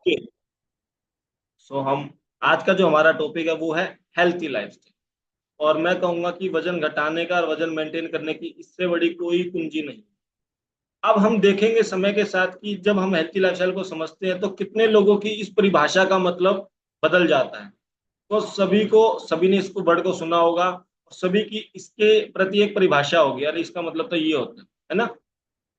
Okay. सो हम आज का जो हमारा टॉपिक है वो है हेल्थी लाइफस्टाइल। और मैं कहूंगा कि वजन घटाने का और वजन मेंटेन करने की इससे बड़ी कोई कुंजी नहीं। अब हम देखेंगे समय के साथ कि जब हम हेल्थी लाइफस्टाइल को समझते हैं तो कितने लोगों की इस परिभाषा का मतलब बदल जाता है। तो सभी ने इसको वर्ड को सुना होगा और सभी की इसके प्रति एक परिभाषा होगी, अरे इसका मतलब तो ये होता है ना।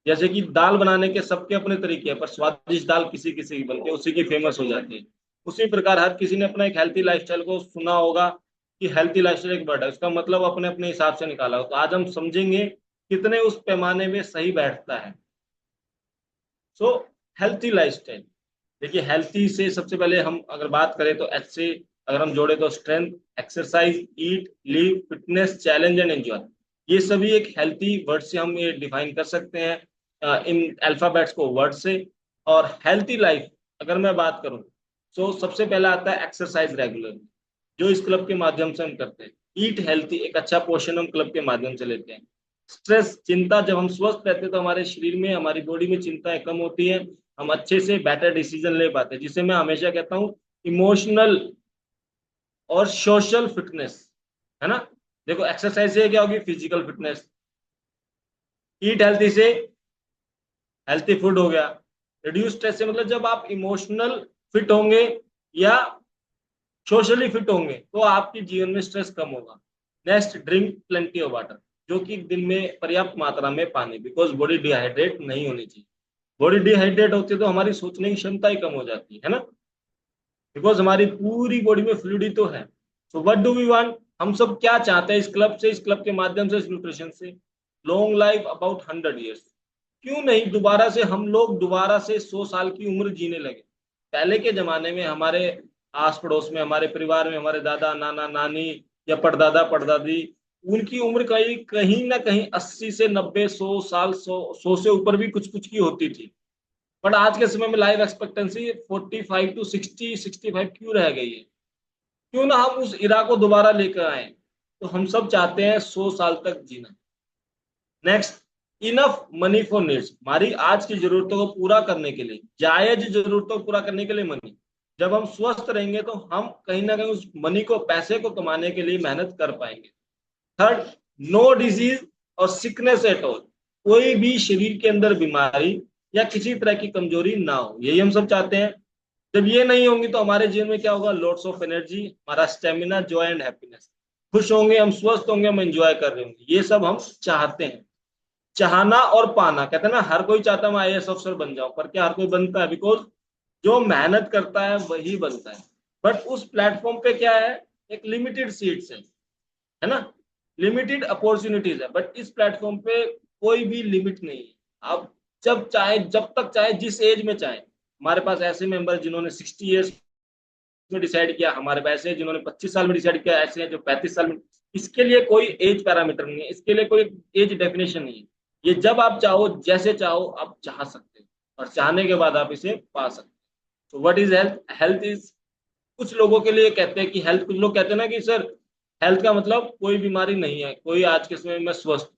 जैसे कि दाल बनाने के सबके अपने तरीके हैं, पर स्वादिष्ट दाल किसी किसी की बनती है, उसी की फेमस हो जाती है। उसी प्रकार हर किसी ने अपना एक हेल्थी लाइफस्टाइल को सुना होगा कि हेल्थी लाइफस्टाइल एक वर्ड है, उसका मतलब अपने अपने हिसाब से निकाला हो। तो आज हम समझेंगे कितने उस पैमाने में सही बैठता है। सो हेल्थी लाइफस्टाइल, देखिए हेल्थी से सबसे पहले हम अगर बात करें तो एच से अगर हम जोड़े तो strength, exercise, eat, live, fitness, challenge and enjoy, ये सभी एक हेल्थी वर्ड से हम ये डिफाइन कर सकते हैं, इन अल्फाबेट्स को वर्ड से। और हेल्थी लाइफ अगर मैं बात करूं तो सबसे पहला आता है एक्सरसाइज रेगुलर, जो इस क्लब के माध्यम से हम करते हैं। ईट हेल्थी, एक अच्छा पोषण हम क्लब के माध्यम से लेते हैं। स्ट्रेस, चिंता, जब हम स्वस्थ रहते हैं तो हमारे शरीर में हमारी बॉडी में चिंताएं कम होती है, हम अच्छे से बेटर डिसीजन ले पाते हैं, जिसे मैं हमेशा कहता हूँ इमोशनल और सोशल फिटनेस, है ना। देखो एक्सरसाइज से क्या होगी, फिजिकल फिटनेस। ईट हेल्थी से हेल्थी फूड हो गया। रिड्यूस स्ट्रेस से मतलब जब आप इमोशनल फिट होंगे या सोशली फिट होंगे तो आपके जीवन में स्ट्रेस कम होगा। Next, drink plenty of water, जो कि दिन में पर्याप्त मात्रा में पानी, बिकॉज बॉडी डिहाइड्रेट नहीं होनी चाहिए। बॉडी डिहाइड्रेट होती है तो हमारी सोचने की क्षमता ही कम हो जाती है ना, बिकॉज हमारी पूरी बॉडी में फ्लूइड ही तो है। So what do we want, हम सब क्या चाहते हैं इस क्लब से, इस क्लब के माध्यम से, इस न्यूट्रिशन से? Long life, about 100 years. क्यों नहीं दोबारा से हम लोग दोबारा से 100 साल की उम्र जीने लगे। पहले के जमाने में हमारे आस पड़ोस में, हमारे परिवार में, हमारे दादा नाना नानी या परदादा परदादी, उनकी उम्र कहीं कहीं ना कहीं 80 से 90, 100 साल, 100 से ऊपर भी कुछ कुछ की होती थी। बट आज के समय में लाइफ एक्सपेक्टेंसी 45 to 60, 65 क्यों रह गई है? क्यों ना हम उस इरा को दोबारा लेकर आए। तो हम सब चाहते हैं 100 साल तक जीना। Next, enough money for needs, हमारी आज की जरूरतों को पूरा करने के लिए, जायज जरूरतों को पूरा करने के लिए मनी। जब हम स्वस्थ रहेंगे तो हम कहीं ना कहीं उस मनी को, पैसे को कमाने के लिए मेहनत कर पाएंगे। थर्ड, नो डिजीज और सिकनेस एट ऑल, कोई भी शरीर के अंदर बीमारी या किसी तरह की कमजोरी ना हो, यही हम सब चाहते हैं। जब ये नहीं होंगी तो हमारे जीवन में क्या होगा, लॉट्स ऑफ एनर्जी, हमारा स्टेमिना, जॉय एंड हैप्पीनेस। खुश होंगे हम, स्वस्थ होंगे हम, एंजॉय कर रहे होंगे, ये सब हम चाहते हैं। चाहना और पाना, कहते हैं ना हर कोई चाहता है मैं आईएएस अफसर बन जाऊं, पर क्या हर कोई बनता है? बिकॉज जो मेहनत करता है वही बनता है। बट उस प्लेटफॉर्म पे क्या है, एक लिमिटेड सीट्स है ना, लिमिटेड अपॉर्चुनिटीज है। बट इस प्लेटफॉर्म पे कोई भी लिमिट नहीं है। आप जब चाहे, जब तक चाहे, जिस एज में चाहे, हमारे पास ऐसे मेंबर जिन्होंने 60 ईयर्स में डिसाइड किया, हमारे पास ऐसे हैं जिन्होंने 25 साल में डिसाइड किया, ऐसे हैं जो 35 साल में। इसके लिए कोई एज पैरामीटर नहीं है, इसके लिए कोई एज डेफिनेशन नहीं है। ये जब आप चाहो, जैसे चाहो आप चाह सकते हो, और चाहने के बाद आप इसे पा सकते हो। तो what is health? Health is, कुछ लोगों के लिए कहते हैं कि हेल्थ, कुछ लोग कहते हैं ना कि सर हेल्थ का मतलब कोई बीमारी नहीं है, कोई आज के समय में स्वस्थ।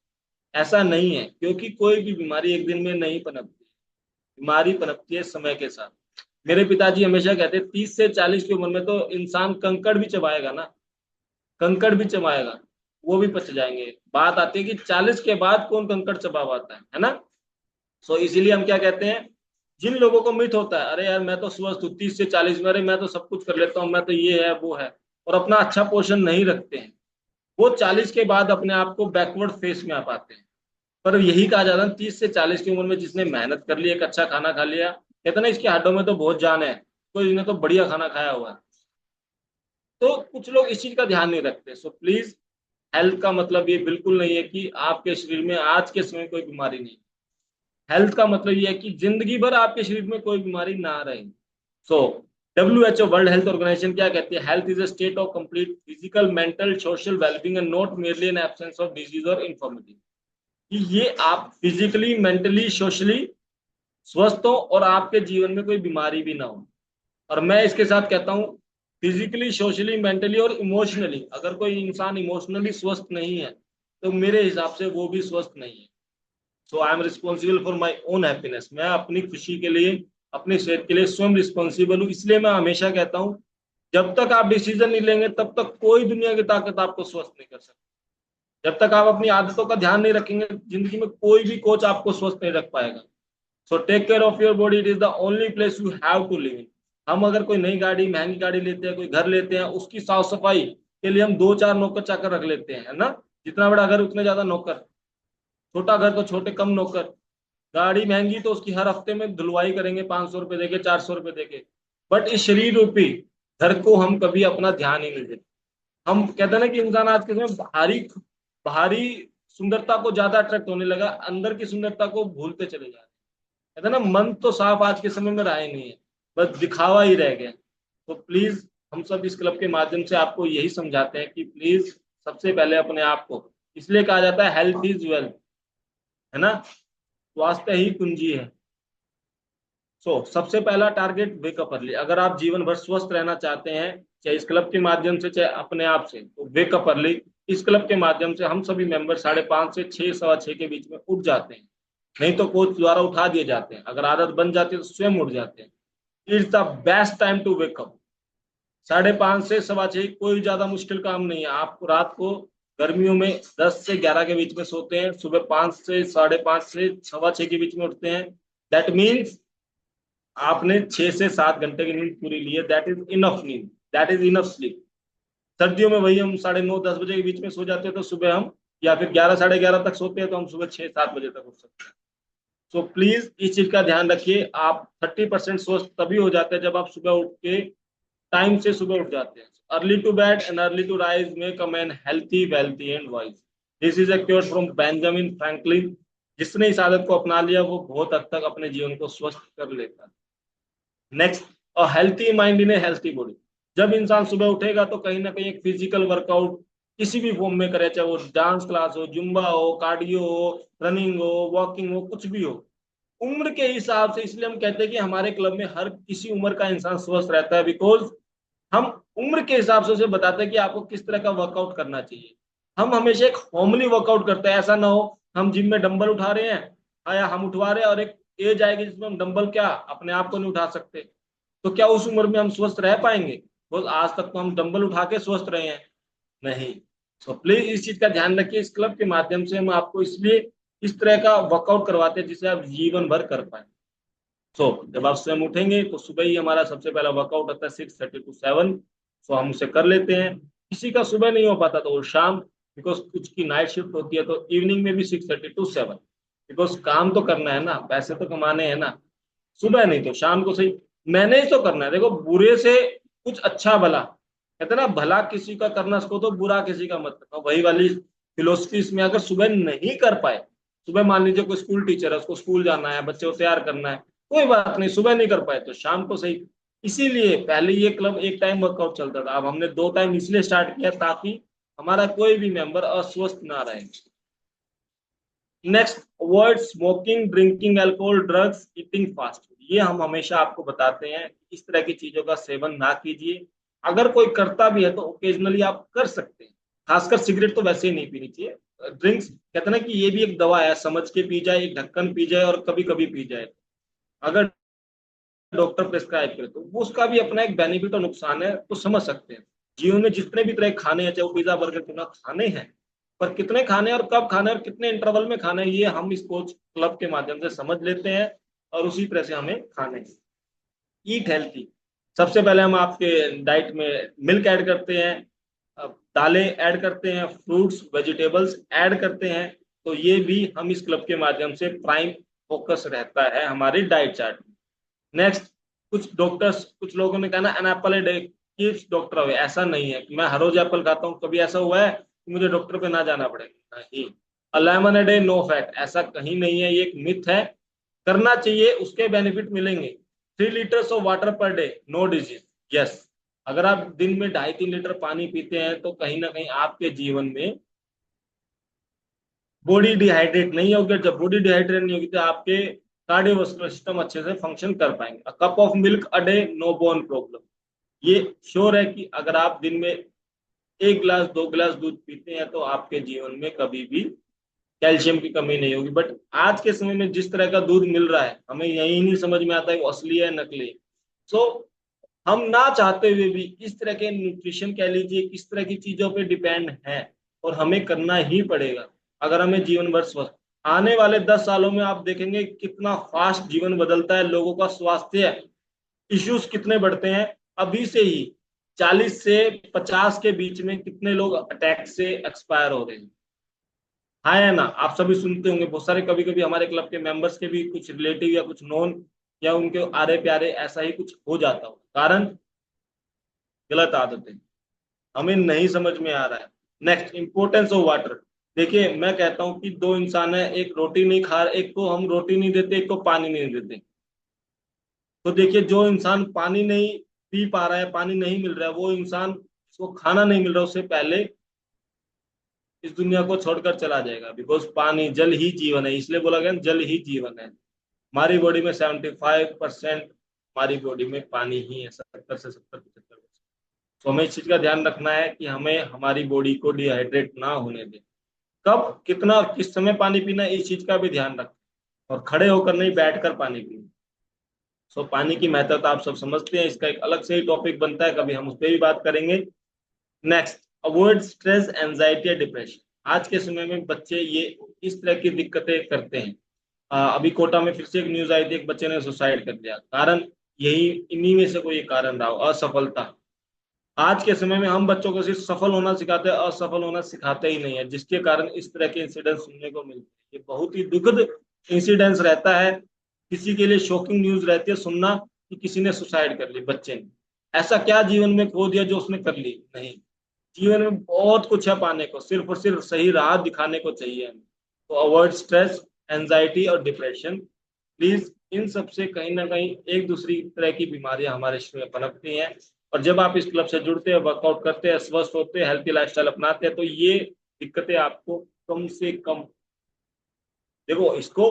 ऐसा नहीं है, क्योंकि कोई भी बीमारी एक दिन में नहीं पनपती। बीमारी पनपती है समय के साथ। मेरे पिताजी हमेशा कहते 30 से 40 की उम्र में तो इंसान कंकड़ भी चबाएगा ना, कंकड़ भी चबाएगा, वो भी पच जाएंगे। बात आती है कि 40 के बाद कौन कंकड़ चबा पाता है ना। सो इसीलिए हम क्या कहते हैं, जिन लोगों को मिथ होता है अरे यार मैं तो स्वस्थ हूँ 30 से 40 में, अरे मैं तो सब कुछ कर लेता हूँ, मैं तो ये है वो है, और अपना अच्छा पोषण नहीं रखते हैं, वो 40 के बाद अपने आप को बैकवर्ड फेस में आ पाते हैं। पर यही कहा जाता है 30 से 40 की उम्र में जिसने मेहनत कर ली, एक अच्छा खाना खा लिया, कहते ना इसके हड्डों में तो बहुत जान है, तो इसने तो बढ़िया खाना खाया हुआ है। तो कुछ लोग इस चीज का ध्यान नहीं रखते। सो प्लीज, हेल्थ का मतलब ये बिल्कुल नहीं है कि आपके शरीर में आज के समय कोई बीमारी नहीं। हेल्थ का मतलब ये है कि जिंदगी भर आपके शरीर में कोई बीमारी ना रहे। So WHO, world health organisation क्या कहती है, health is a state of complete physical, mental, social wellbeing and not merely an absence of disease और इन्फॉर्मिटी। कि ये आप फिजिकली, मेंटली, सोशली स्वस्थ हो और आपके जीवन में कोई बीमारी भी ना हो। और मैं इसके साथ कहता हूँ फिजिकली, सोशली, मेंटली और इमोशनली, अगर कोई इंसान इमोशनली स्वस्थ नहीं है तो मेरे हिसाब से वो भी स्वस्थ नहीं है। So I am responsible for my own happiness, मैं अपनी खुशी के लिए, अपनी सेहत के लिए स्वयं रिस्पॉन्सिबल हूँ। इसलिए मैं हमेशा कहता हूँ, जब तक आप डिसीजन नहीं लेंगे तब तक कोई दुनिया की ताकत आपको स्वस्थ नहीं कर सकती। जब तक आप अपनी आदतों का ध्यान नहीं रखेंगे, जिंदगी में कोई भी कोच आपको स्वस्थ नहीं रख पाएगा। So take care of your body, it is the only place you have to live in. हम अगर कोई नई गाड़ी, महंगी गाड़ी लेते हैं, कोई घर लेते हैं, उसकी साफ सफाई के लिए हम दो चार नौकर चाकर रख लेते हैं, है ना। जितना बड़ा घर उतने ज्यादा नौकर, छोटा घर तो छोटे कम नौकर। गाड़ी महंगी तो उसकी हर हफ्ते में धुलवाई करेंगे, 500 रुपए देके, 400 रुपए देके। बट इस शरीर रूपी घर को हम कभी अपना ध्यान ही नहीं देते। हम कहते हैं ना कि इंसान आज के समय बाहरी बाहरी सुंदरता को ज्यादा अट्रैक्ट होने लगा, अंदर की सुंदरता को भूलते चले जा रहे हैं। कहते हैं ना, मन तो साफ आज के समय में रहा ही नहीं है, बस दिखावा ही रह गया। तो प्लीज, हम सब इस क्लब के माध्यम से आपको यही समझाते हैं कि प्लीज सबसे पहले अपने आप को, इसलिए कहा जाता है हेल्थ इज वेल्थ, है ना, स्वास्थ्य ही कुंजी है। सबसे पहला टारगेट वेकअप अर्ली। अगर आप जीवन भर स्वस्थ रहना चाहते हैं, चाहे इस क्लब के माध्यम से चाहे अपने आप से, तो वेकअप अर्ली। इस क्लब के माध्यम से हम सभी मेंबर 5:30 से 6, सवा 6 के बीच में उठ जाते हैं। नहीं तो कोच द्वारा उठा दिए जाते हैं। अगर आदत बन जाती है तो स्वयं उठ जाते हैं। It's the best time to wake up. 5:30 से सवा 6 कोई ज्यादा मुश्किल काम नहीं है। आप रात को गर्मियों में 10 से 11 के बीच में सोते हैं, सुबह 5 से 5:30 से सवा 6 के बीच में उठते हैं। दैट मीन्स आपने 6 से 7 घंटे की नींद पूरी ली है। दैट इज इनफ नींद, दैट इज इनफ स्लीप। सर्दियों में वही हम 9:30 10 बजे के बीच में सो जाते हैं, तो सुबह हम, या फिर 11 11:30 तक सोते हैं, तो हम सुबह 6 7 बजे तक उठ सकते हैं। सो प्लीज इस चीज का ध्यान रखिए। आप 30% स्वस्थ तभी हो जाते हैं जब आप सुबह उठ के टाइम से सुबह उठ जाते हैं। Early to bed and early to rise make a man healthy, wealthy and wise. This is a cure from Benjamin Franklin. जिसने इस आदत को अपना लिया वो बहुत हद तक अपने जीवन को स्वस्थ कर लेता है। Next, a healthy mind in A healthy body. जब इंसान सुबह उठेगा तो कहीं ना कहीं एक फिजिकल वर्कआउट किसी भी फॉर्म में करे, चाहे वो डांस क्लास हो, जुम्बा हो, कार्डियो हो, रनिंग हो, वॉकिंग हो, कुछ भी हो, उम्र के हिसाब से। इसलिए हम कहते हैं कि हमारे क्लब में हर किसी उम्र का इंसान स्वस्थ रहता है, बिकॉज हम उम्र के हिसाब से उसे बताते हैं कि आपको किस तरह का वर्कआउट करना चाहिए। हम हमेशा एक होमली वर्कआउट करते हैं। ऐसा ना हो हम जिम में डंबल उठा रहे हैं, या हम उठवा रहे हैं और एक एज आएगी जिसमें हम डंबल क्या अपने आप को नहीं उठा सकते, तो क्या उस उम्र में हम स्वस्थ रह पाएंगे? बोल, आज तक तो हम डंबल उठा के स्वस्थ रहे हैं, नहीं। प्लीज इस चीज का ध्यान रखिए। इस क्लब के माध्यम से हम आपको इसलिए इस तरह का वर्कआउट करवाते हैं जिसे आप जीवन भर कर पाए। जब आप स्वयं उठेंगे तो सुबह ही हमारा सबसे पहला वर्कआउट होता है 6:30 to 7। हम उसे कर लेते हैं। किसी का सुबह नहीं हो पाता तो वो शाम, बिकॉज कुछ की नाइट शिफ्ट होती है, तो इवनिंग में भी 6:30 to 7। बिकॉज काम तो करना है ना, पैसे तो कमाने हैं ना। सुबह नहीं तो शाम को सही मैनेज तो करना है। देखो, बुरे से कुछ अच्छा भला, कहते हैं ना, भला किसी का करना उसको तो बुरा किसी का मत करना, वही वाली फिलोसफी इसमें। अगर सुबह नहीं कर पाए, सुबह मान लीजिए कोई स्कूल टीचर है, उसको स्कूल जाना है, बच्चे को तैयार करना है, कोई बात नहीं, सुबह नहीं कर पाए तो शाम को सही। इसीलिए पहले ये क्लब एक टाइम वर्कआउट चलता था, अब हमने 2 टाइम इसलिए स्टार्ट किया ताकि हमारा कोई भी मेंबर अस्वस्थ ना रहे। Next, avoid smoking, drinking alcohol, drugs, eating fast food. ये हम हमेशा आपको बताते हैं, इस तरह की चीजों का सेवन ना कीजिए। अगर कोई करता भी है तो ओकेजनली आप कर सकते हैं। खासकर सिगरेट तो वैसे ही नहीं पीनी चाहिए। ड्रिंक्स, कहते हैं ना कि ये भी एक दवा है, समझ के पी जाए, एक ढक्कन पी जाए और कभी कभी पी जाए। अगर डॉक्टर प्रेस्क्राइब करे तो वो उसका भी अपना एक बेनिफिट और नुकसान है, तो समझ सकते हैं। जीवन में जितने भी तरह के खाने हैं, चाहे वो पिज्जा बर्गर क्यों ना खाने हैं, पर कितने खाने और कब खाने और कितने इंटरवल में खाने, ये हम इस कोच क्लब के माध्यम से समझ लेते हैं और उसी तरह से हमें खाने हैं। ईट हेल्थी। सबसे पहले हम आपके डाइट में मिल्क ऐड करते हैं, दालें ऐड करते हैं, फ्रूट्स वेजिटेबल्स ऐड करते हैं। तो ये भी हम इस क्लब के माध्यम से प्राइम फोकस रहता है हमारे डाइट चार्ट में। नेक्स्ट, कुछ लोगों ने कहा ना, an apple a day keeps doctor away. ऐसा नहीं है कि मैं हर रोज एप्पल खाता हूँ, कभी ऐसा हुआ है कि मुझे डॉक्टर पे ना जाना पड़ेगा? नहीं। A lemon a day no fat, ऐसा कहीं नहीं है, ये एक मिथ है। करना चाहिए, उसके बेनिफिट मिलेंगे। 3 litres of water per day, no disease. Yes, अगर आप दिन में 2.5 3 लीटर पानी पीते हैं तो कहीं ना कहीं आपके जीवन में बॉडी डिहाइड्रेट नहीं होगी। जब बॉडी डिहाइड्रेट नहीं होगी तो आपके कार्डियोवास्कुलर सिस्टम अच्छे से फंक्शन कर पाएंगे। A cup of milk a day, no bone problem. ये श्योर है कि अगर आप दिन में 1 गिलास 2 गिलास दूध पीते हैं तो आपके जीवन में कभी भी कैल्शियम की कमी नहीं होगी। बट आज के समय में जिस तरह का दूध मिल रहा है, हमें यही नहीं समझ में आता है वो असली है नकली। सो हम ना चाहते हुए भी इस तरह के न्यूट्रिशन कह लीजिए, इस तरह की चीजों पे डिपेंड है, और हमें करना ही पड़ेगा अगर हमें जीवन भर स्वस्थ। आने वाले 10 सालों में आप देखेंगे कितना फास्ट जीवन बदलता है, लोगों का स्वास्थ्य इश्यूज कितने बढ़ते हैं। अभी से ही 40 से 50 के बीच में कितने लोग अटैक से एक्सपायर हो रहे हैं। हाँ है ना, आप सभी सुनते होंगे बहुत सारे, कभी कभी हमारे क्लब के मेंबर्स के भी कुछ रिलेटिव या कुछ नोन या उनके आरे प्यारे ऐसा ही कुछ हो जाता हो। कारण गलत आदतें, हमें नहीं समझ में आ रहा है। Next, importance of water. देखिए मैं कहता हूँ कि दो इंसान है, एक रोटी नहीं खा, एक को हम रोटी नहीं देते, एक को पानी नहीं देते। तो देखिए जो इंसान पानी नहीं पी पा रहा है, पानी नहीं मिल रहा है, वो इंसान उसको खाना नहीं मिल रहा, उससे पहले इस दुनिया को छोड़कर चला जाएगा। बिकॉज पानी, जल ही जीवन है, इसलिए बोला गया ना, जल ही जीवन है। हमारी बॉडी में 75% हमारी बॉडी में पानी ही है, 70 से 75%। तो हमें इस चीज का ध्यान रखना है कि हमें हमारी बॉडी को डिहाइड्रेट ना होने दें। कब, कितना, किस समय पानी पीना है, इस चीज का भी ध्यान रखें। और खड़े होकर नहीं, बैठकर पानी पीना। सो पानी की महत्वता आप सब समझते हैं, इसका एक अलग से ही टॉपिक बनता है, कभी हम उस पर भी बात करेंगे। नेक्स्ट, अवॉइड स्ट्रेस, एंजाइटी या डिप्रेशन। आज के समय में बच्चे ये इस तरह की दिक्कतें करते हैं। अभी कोटा में फिर से एक न्यूज आई थी, एक बच्चे ने सुसाइड कर लिया। कारण यही, इन्हीं में से कोई एक कारण रहा हो, असफलता। आज के समय में हम बच्चों को सिर्फ सफल होना सिखाते हैं, असफल होना सिखाते ही नहीं है, जिसके कारण इस तरह के इंसिडेंट सुनने को मिलते हैं। ये बहुत ही दुखद इंसिडेंस रहता है, किसी के लिए शॉकिंग न्यूज रहती है सुनना कि किसी ने सुसाइड कर ली, बच्चे ने। ऐसा क्या जीवन में खो दिया जो उसने कर ली? नहीं, जीवन में बहुत कुछ है पाने को, सिर्फ और सिर्फ सही राह दिखाने को चाहिए हमें। तो अवॉइड स्ट्रेस, एंजाइटी और डिप्रेशन प्लीज। इन सब से कहीं ना कहीं एक दूसरी तरह की बीमारियां हमारे शरीर में पनपती हैं। और जब आप इस क्लब से जुड़ते हैं, वर्कआउट करते हैं, स्वस्थ होते हैं, हेल्थी लाइफस्टाइल अपनाते हैं, तो ये दिक्कतें आपको कम से कम, देखो इसको,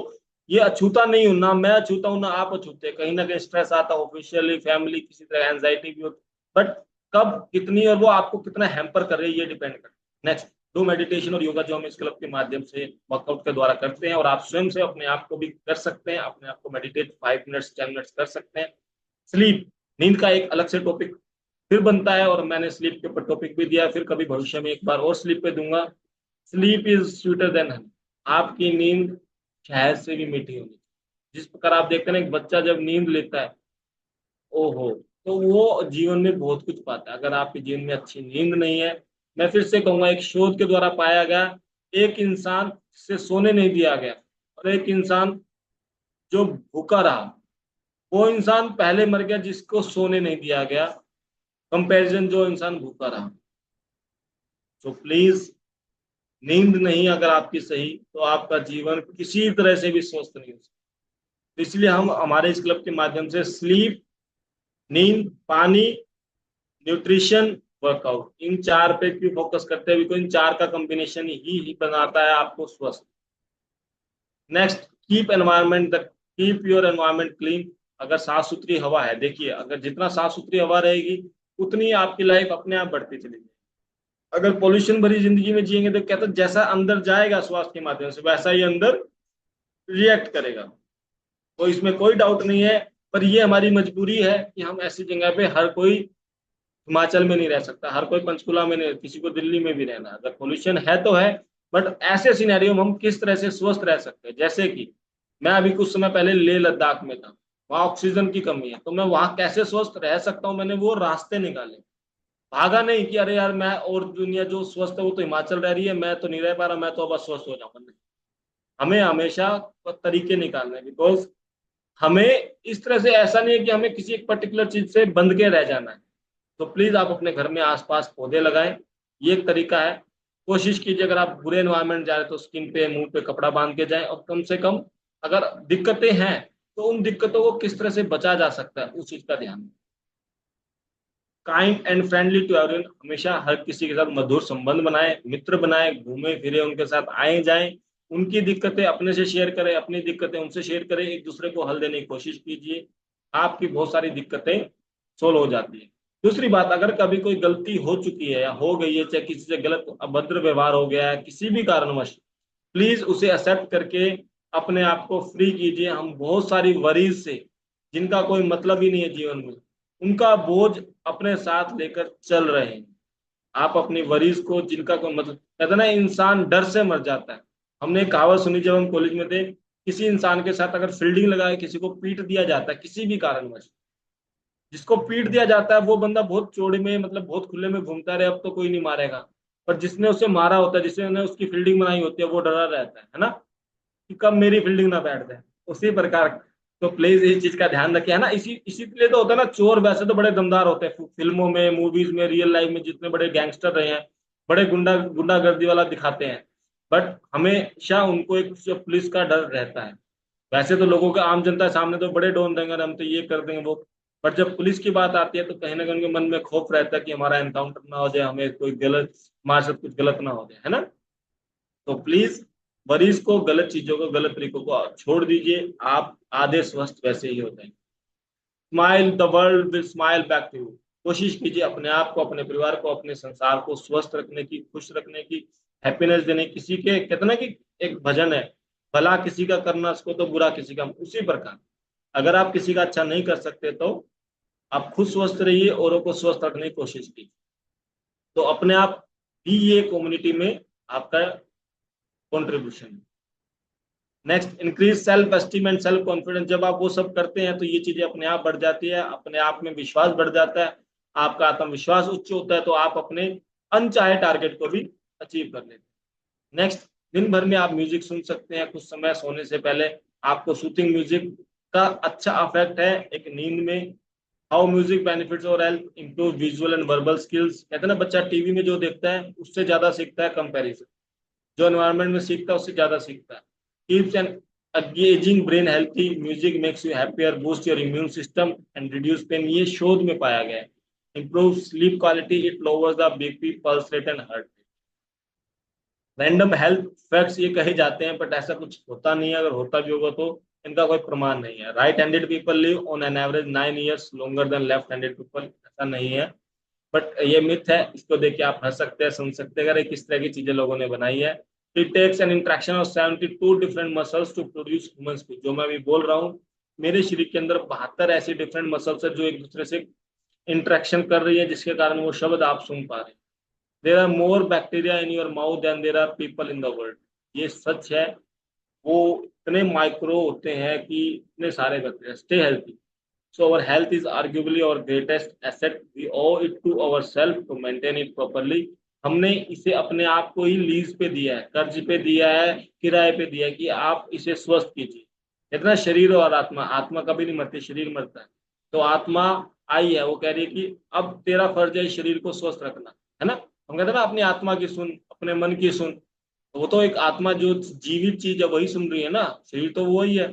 ये अछूता नहीं हूं ना, मैं अछूता हूं ना आप अछूते, कहीं ना कहीं स्ट्रेस आता है ऑफिशियली, फैमिली, किसी तरह एंजाइटी भी होती। बट कब, कितनी, और वो आपको कितना हैम्पर कर रही है, ये डिपेंड करता है। नेक्स्ट, दो मेडिटेशन और योगा जो हम इस क्लब के माध्यम से वर्कआउट के द्वारा करते हैं, और आप स्वयं से अपने आप को भी कर सकते हैं, अपने आप को मेडिटेट 5 मिनट्स 10 मिनट्स कर सकते हैं। स्लीप, नींद का एक अलग से टॉपिक फिर बनता है, और मैंने स्लीप के ऊपर टॉपिक भी दिया है, फिर कभी भविष्य में एक बार और स्लीप पे दूंगा। Sleep is sweeter than Honey. आपकी नींद शहद से भी मीठी होगी। जिस प्रकार आप देखते हैं ना, एक बच्चा जब नींद लेता है, ओहो, तो वो जीवन में बहुत कुछ पाता है। अगर आपके जीवन में अच्छी नींद नहीं है, मैं फिर से कहूंगा, एक शोध के द्वारा पाया गया, एक इंसान से सोने नहीं दिया गया और एक इंसान जो भूखा रहा, वो इंसान पहले मर गया जिसको सोने नहीं दिया गया, कंपैरिजन जो इंसान भूखा रहा। तो प्लीज, नींद नहीं अगर आपकी सही, तो आपका जीवन किसी तरह से भी स्वस्थ नहीं हो सकता। तो इसलिए हम हमारे इस क्लब के माध्यम से स्लीप, नींद, पानी, न्यूट्रिशन, वर्कआउट, इन चार पे क्यों फोकस करते हैं? बिकॉज इन चार का कॉम्बिनेशन ही बनाता है आपको स्वस्थ। Next, keep environment, keep your environment clean. अगर साफ सुथरी हवा है, देखिए अगर जितना साफ सुथरी हवा रहेगी, उतनी आपकी लाइफ अपने आप बढ़ती चली जाएगी। अगर पोल्यूशन भरी जिंदगी में जिएंगे, तो कहते हैं जैसा अंदर जाएगा स्वास्थ्य के माध्यम से, वैसा ही अंदर रिएक्ट करेगा। तो इसमें कोई डाउट नहीं है। पर ये हमारी मजबूरी है कि हम ऐसी जगह पे, हर कोई हिमाचल में नहीं रह सकता, हर कोई पंचकुला में नहीं, किसी को दिल्ली में भी रहना है। अगर पोल्यूशन है तो है, बट ऐसे सिनेरियो में हम किस तरह से स्वस्थ रह सकते हैं? जैसे कि मैं अभी कुछ समय पहले लेह लद्दाख में था, वहां ऑक्सीजन की कमी है, तो मैं वहां कैसे स्वस्थ रह सकता हूँ? मैंने वो रास्ते निकाले। भागा नहीं कि अरे यार मैं, और दुनिया जो स्वस्थ है वो तो हिमाचल रह रही है, मैं तो नहीं रह पा रहा, मैं तो अब स्वस्थ हो जाऊंगा। नहीं, हमें हमेशा तरीके निकालने हैं। बिकॉज हमें इस तरह से, ऐसा नहीं है कि हमें किसी एक पर्टिकुलर चीज से बंध के रह जाना है। तो प्लीज आप अपने घर में आसपास पौधे लगाएं, ये एक तरीका है। कोशिश कीजिए, अगर आप बुरे एनवायरमेंट जा रहे हैं तो स्किन पे, मुंह पे कपड़ा बांध के जाएं, और कम से कम अगर दिक्कतें हैं तो उन दिक्कतों को किस तरह से बचा जा सकता है, उस चीज का ध्यान। Kind and friendly to everyone, हमेशा हर किसी के साथ मधुर संबंध बनाए, मित्र बनाए, घूमे फिरे उनके साथ, आए जाएं। उनकी दिक्कतें अपने से शेयर करें, अपनी दिक्कतें उनसे शेयर करें, एक दूसरे को हल देने की कोशिश कीजिए। आपकी बहुत सारी दिक्कतें सोल्व हो जाती है। दूसरी बात, अगर कभी कोई गलती हो चुकी है या हो गई है, चाहे किसी से गलत अभद्र व्यवहार हो गया है किसी भी कारणवश, प्लीज उसे एक्सेप्ट करके अपने आप को फ्री कीजिए। हम बहुत सारी वरीज से, जिनका कोई मतलब ही नहीं है जीवन में, उनका बोझ अपने साथ लेकर चल रहे हैं। आप अपनी वरीज को, जिनका कोई मतलब, कहते हैं ना इंसान डर से मर जाता है। हमने एक कहावत सुनी जब हम कॉलेज में थे, किसी इंसान के साथ अगर फील्डिंग लगाए, किसी को पीट दिया जाता है किसी भी कारणवश, जिसको पीट दिया जाता है वो बंदा बहुत चौड़े में, मतलब बहुत खुले में घूमता रहे, अब तो कोई नहीं मारेगा। पर जिसने उसे मारा होता है, जिसने उसकी फील्डिंग बनाई होती है, वो डरा रहता है ना, कि कब मेरी फील्डिंग ना बैठ जाए। उसी प्रकार, तो प्लीज इस चीज का ध्यान रखिए, है ना। इसी इसी लिए तो होता है ना, चोर वैसे तो बड़े दमदार होते हैं फिल्मों में, मूवीज में, रियल लाइफ में जितने बड़े गैंगस्टर रहे हैं, बड़े गुंडागर्दी वाला दिखाते हैं। बट हमेशा उनको एक पुलिस का डर रहता है। वैसे तो लोगों के, आम जनता के सामने तो बड़े डॉन देंगे, हम तो ये कर देंगे वो। पर जब पुलिस की बात आती है तो कहीं ना कहीं उनके मन में खौफ रहता है कि हमारा एनकाउंटर ना हो जाए, हमें कोई गलत, हमारे साथ कुछ गलत ना हो जाए, है ना। तो प्लीज मरीज को, गलत चीजों को, गलत तरीकों को छोड़ दीजिए। आप आधे स्वस्थ वैसे ही होते हैं। Smile, the world will smile back to you. कोशिश कीजिए अपने आप को, अपने परिवार को, अपने संसार को स्वस्थ रखने की, खुश रखने की, हैप्पीनेस देने की। किसी के, कहते ना कि एक भजन है, भला किसी का करना उसको तो बुरा किसी का, उसी प्रकार अगर आप किसी का अच्छा नहीं कर सकते तो आप खुद स्वस्थ रहिए, औरों को स्वस्थ रखने की कोशिश कीजिए। तो अपने आप भी ये कम्युनिटी में आपका contribution. Next, increase self esteem and self confidence. जब आप वो सब करते हैं तो ये चीजें अपने आप बढ़ जाती है, अपने आप में विश्वास बढ़ जाता है, आपका आत्मविश्वास उच्च होता है, तो आप अपने अनचाहे टारगेट को भी अचीव कर लेते हैं। नेक्स्ट, दिन भर में आप म्यूजिक सुन सकते हैं कुछ समय सोने से पहले। आपको सूथिंग म्यूजिक का अच्छा इफेक्ट है एक नींद में। हाउ म्यूजिक बेनिफिट्स और health, improve visual and verbal skills. कहते हैं ना, बच्चा टीवी में जो देखता है उससे ज्यादा सीखता है कंपैरिजन, जो एनवायरनमेंट में सीखता है उससे ज्यादा सीखता है। Keeps an ageing brain healthy, music makes you happier, boost your immune system and reduce pain. ये शोध में पाया गया है। Improve sleep quality, it lowers the BP, pulse rate and heart. Random health facts ये कहे जाते हैं, बट ऐसा कुछ होता नहीं है। अगर होता भी होगा तो इनका कोई प्रमाण नहीं है। Right handed people live on an average 9 years longer than left handed people, ऐसा नहीं है। बट ये मिथ है, इसको देख के आप हंस सकते हैं, सुन सकते हैं, अगर किस तरह की चीजें लोगों ने बनाई है। It takes an interaction of 72 different muscles to produce human speech. जो मैं अभी बोल रहा हूँ, मेरे शरीर के अंदर 72 ऐसी डिफरेंट मसल्स है जो एक दूसरे से इंट्रैक्शन कर रही है, जिसके कारण वो शब्द आप सुन पा रहे हैं। There are more bacteria in your mouth than there are people in the world. ये सच है। वो इतने माइक्रो होते हैं कि इतने सारे bacteria. Stay healthy. So our health is arguably our greatest asset. We owe it to ourselves to maintain it properly. हमने इसे अपने आप को ही लीज पे दिया है, कर्ज पे दिया है, किराए पे दिया है कि आप इसे स्वस्थ कीजिए। इतना शरीर और आत्मा, आत्मा कभी नहीं मरती, शरीर मरता है। तो आत्मा आई है, वो कह रही है कि अब तेरा फर्ज है इस शरीर को स्वस्थ रखना, है ना। हम कहते हैं ना, अपनी आत्मा की सुन, अपने मन की सुन। तो वो तो एक आत्मा जो जीवित चीज है वही सुन रही है ना, शरीर तो वो ही है।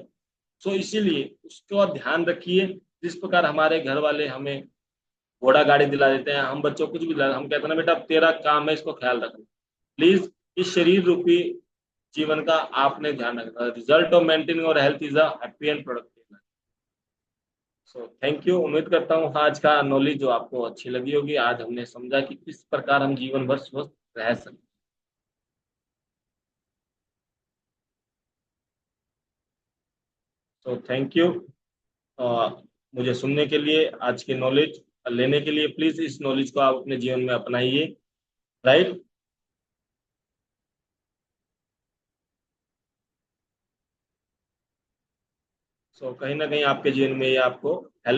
सो इसीलिए उसको ध्यान रखिए। जिस प्रकार हमारे घर वाले हमें घोड़ा गाड़ी दिला देते हैं, हम बच्चों को कुछ भी दिला, हम कहते हैं ना बेटा अब तेरा काम है इसको ख्याल रखना। प्लीज इस शरीर रूपी जीवन का आपने ध्यान रखना। रिजल्ट ऑफ मेंटेनिंग और health is a happy and productive. So thank you. उम्मीद करता हूँ आज का नॉलेज जो आपको अच्छी लगी होगी। आज हमने समझा कि किस प्रकार हम जीवन भर स्वस्थ रह सकते हैं। सो थैंक यू मुझे सुनने के लिए, आज की नॉलेज लेने के लिए। प्लीज इस नॉलेज को आप अपने जीवन में अपनाइए। राइट। सो कहीं ना कहीं आपके जीवन में ये आपको हेल्प